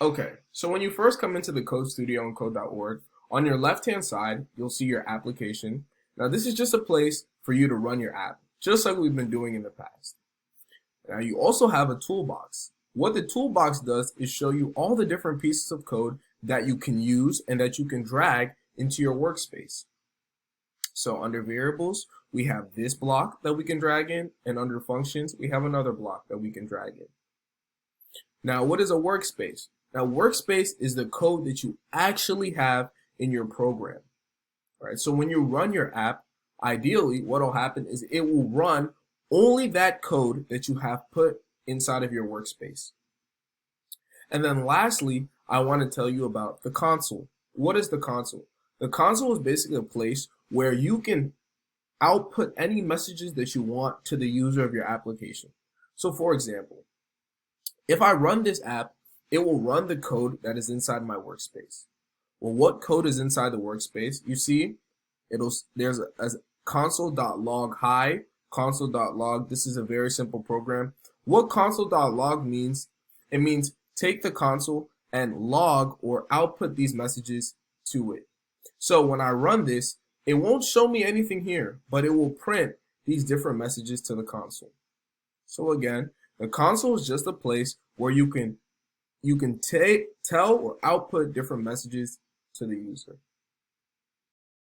Okay, so when you first come into the Code Studio on code.org, on your left-hand side, you'll see your application. Now, this is just a place for you to run your app, just like we've been doing in the past. Now, you also have a toolbox. What the toolbox does is show you all the different pieces of code that you can use and that you can drag into your workspace. So under variables, we have this block that we can drag in, and under functions, we have another block that we can drag in. Now, what is a workspace? Now, workspace is the code that you actually have in your program. All right, so when you run your app, ideally, what will happen is it will run only that code that you have put inside of your workspace. And then lastly, I want to tell you about the console. What is the console? The console is basically a place where you can output any messages that you want to the user of your application. So for example, if I run this app, it will run the code that is inside my workspace. Well, what code is inside the workspace? You see, there's a console.log hi, console.log. This is a very simple program. What console.log means? It means take the console and log or output these messages to it. So when I run this, it won't show me anything here, but it will print these different messages to the console. So again, the console is just a place where you can tell or output different messages to the user.